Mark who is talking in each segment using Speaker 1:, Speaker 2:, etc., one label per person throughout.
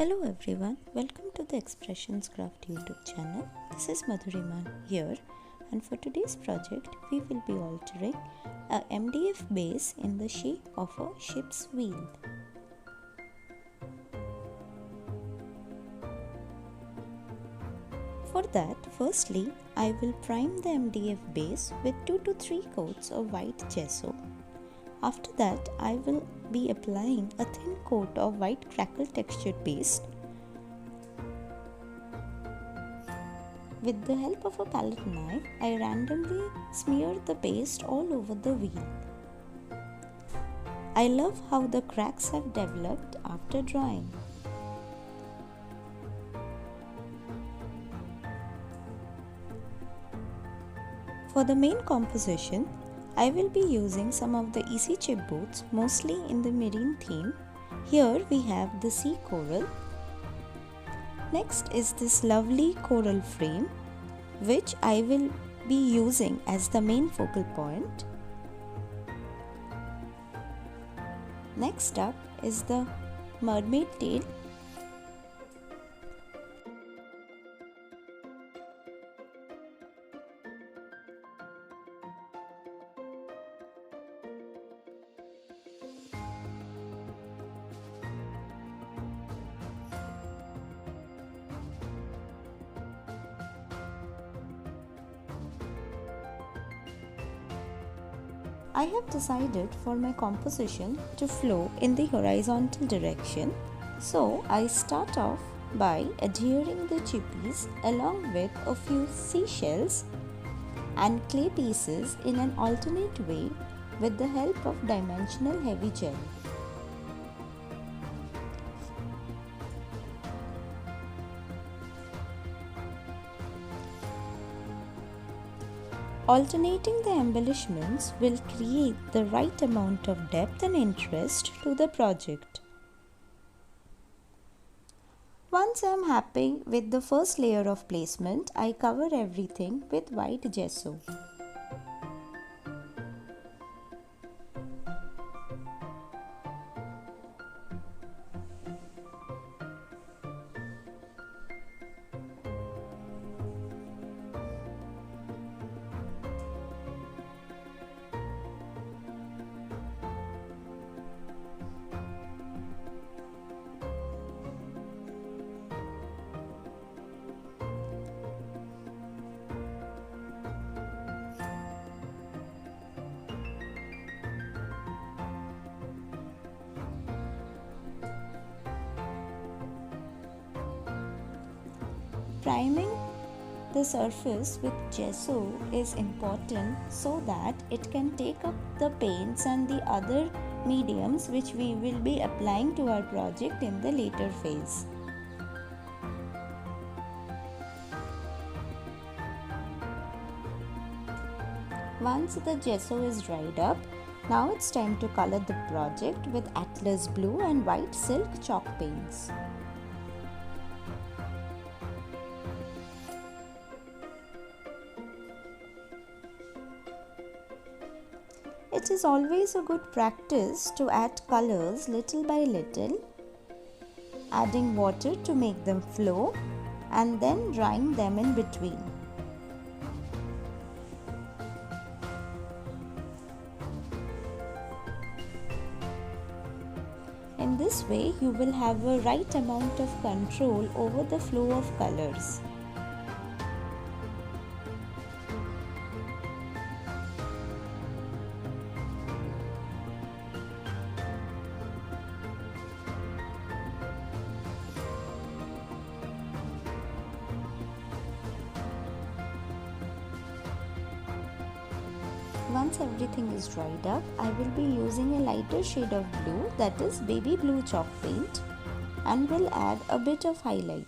Speaker 1: Hello everyone, welcome to the Expressions Craft YouTube channel. This is Madhurima here, and for today's project we will be altering a MDF base in the shape of a ship's wheel. For that, firstly I will prime the MDF base with 2 to 3 coats of white gesso. After that, I will be applying a thin coat of white Crackle textured paste. With the help of a palette knife, I randomly smear the paste all over the wheel. I love how the cracks have developed after drying. For the main composition, I will be using some of the easy chipboards, mostly in the marine theme. Here we have the sea coral. Next is this lovely coral frame, which I will be using as the main focal point. Next up is the mermaid tail. I have decided for my composition to flow in the horizontal direction, so I start off by adhering the chippies along with a few seashells and clay pieces in an alternate way with the help of dimensional heavy gel. Alternating the embellishments will create the right amount of depth and interest to the project. Once I am happy with the first layer of placement, I cover everything with white gesso. Priming the surface with gesso is important so that it can take up the paints and the other mediums which we will be applying to our project in the later phase. Once the gesso is dried up, now it's time to color the project with Atlas blue and white silk chalk paints. It is always a good practice to add colors little by little, adding water to make them flow and then drying them in between. In this way, you will have a right amount of control over the flow of colors. Once everything is dried up, I will be using a lighter shade of blue, that is baby blue chalk paint, and will add a bit of highlight.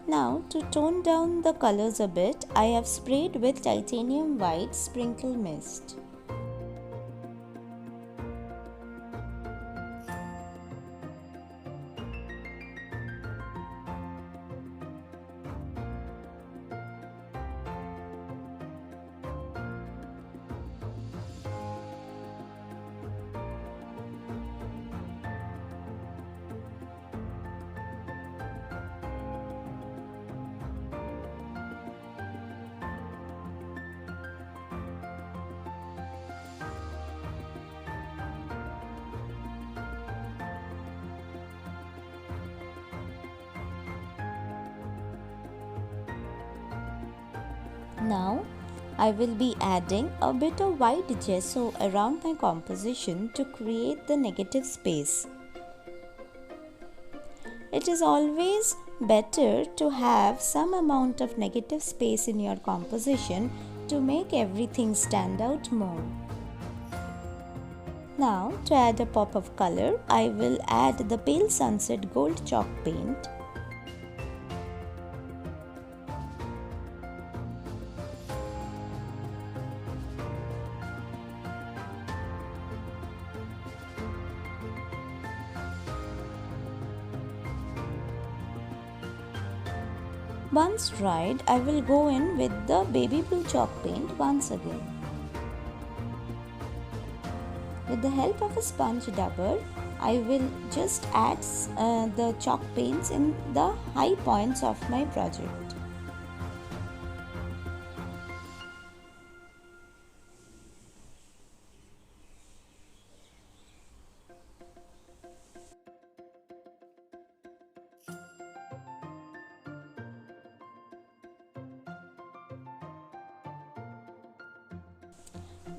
Speaker 1: Now to tone down the colors a bit, I have sprayed with titanium white sprinkle mist. Now I will be adding a bit of white gesso around my composition to create the negative space. It is always better to have some amount of negative space in your composition to make everything stand out more. Now to add a pop of color, I will add the pale sunset gold chalk paint. Once dried, I will go in with the baby blue chalk paint once again. With the help of a sponge dabber, I will just add the chalk paints in the high points of my project.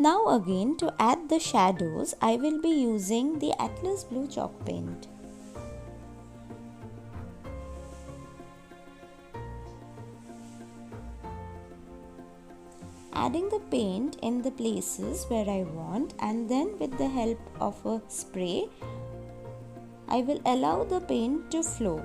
Speaker 1: Now again, to add the shadows, I will be using the Atlas Blue chalk paint. Adding the paint in the places where I want, and then with the help of a spray, I will allow the paint to flow.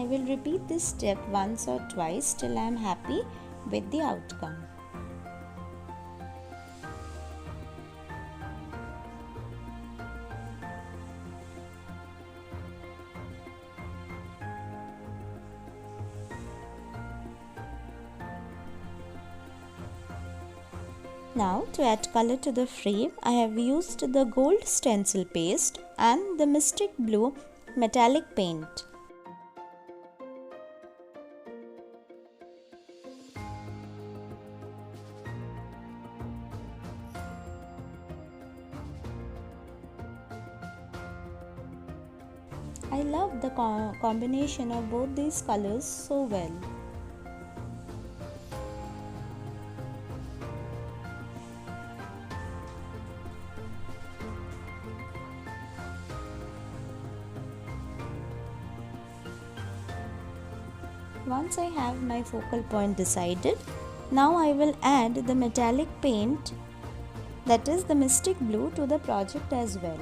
Speaker 1: I will repeat this step once or twice till I am happy with the outcome. Now to add color to the frame, I have used the gold stencil paste and the mystic blue metallic paint. I love the combination of both these colors so well. Once I have my focal point decided, now I will add the metallic paint, that is the mystic blue, to the project as well.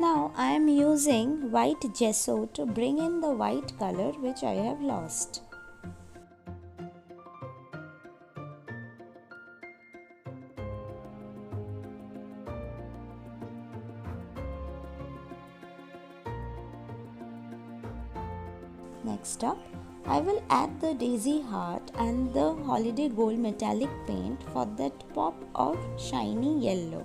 Speaker 1: Now I am using white gesso to bring in the white color which I have lost. Next up, I will add the daisy heart and the holiday gold metallic paint for that pop of shiny yellow.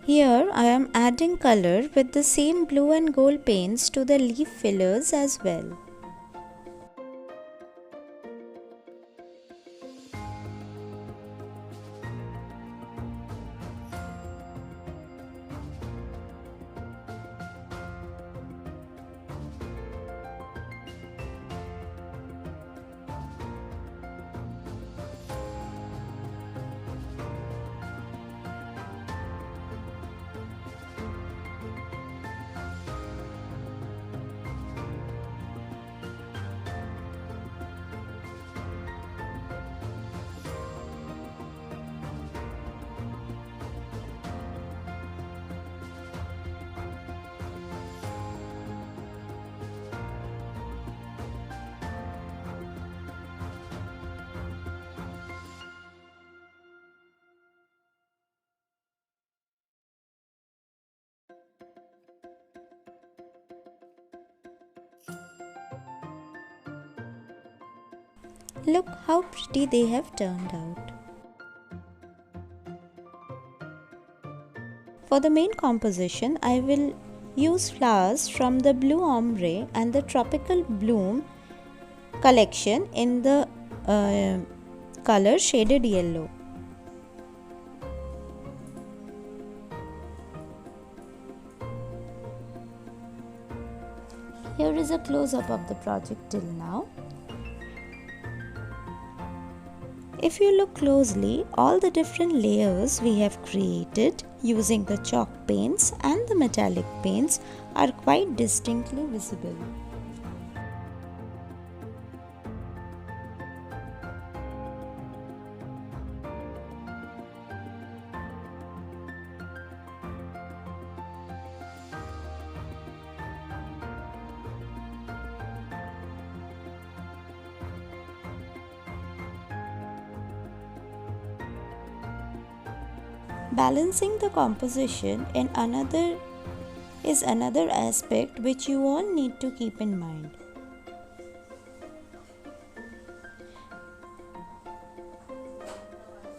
Speaker 1: Here I am adding color with the same blue and gold paints to the leaf fillers as well. Look how pretty they have turned out. For the main composition, I will use flowers from the Blue Ombre and the Tropical Bloom collection in the color shaded yellow. Here is a close-up of the project till now. If you look closely, all the different layers we have created using the chalk paints and the metallic paints are quite distinctly visible. Balancing the composition is another aspect which you all need to keep in mind.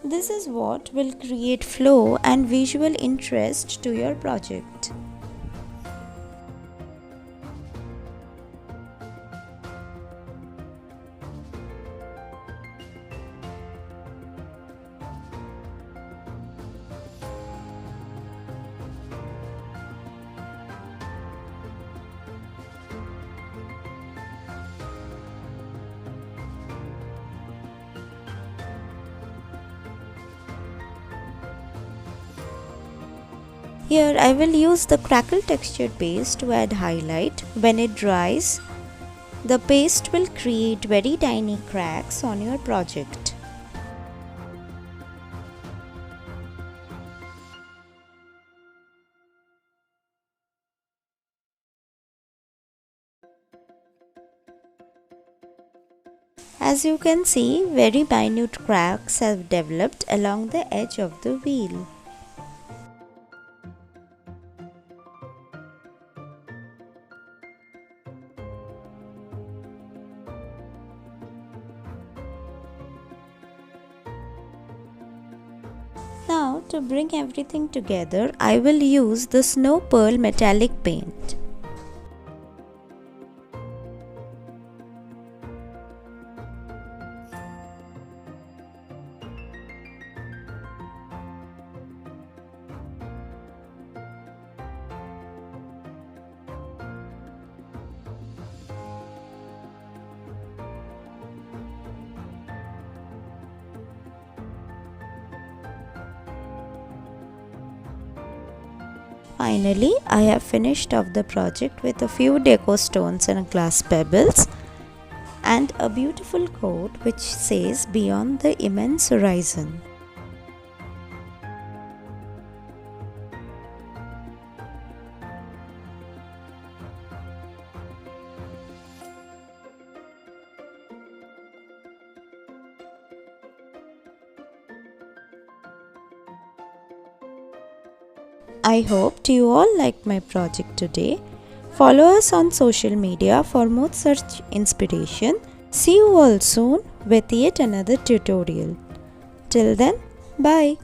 Speaker 1: This is what will create flow and visual interest to your project. Here I will use the Crackle textured paste to add highlight. When it dries, the paste will create very tiny cracks on your project. As you can see, very minute cracks have developed along the edge of the wheel. Now, to bring everything together, I will use the Snow Pearl metallic paint. Finally, I have finished off the project with a few deco stones and glass pebbles and a beautiful quote which says "Beyond the immense horizon." I hope you all liked my project today. Follow us on social media for more such inspiration. See you all soon with yet another tutorial. Till then, bye.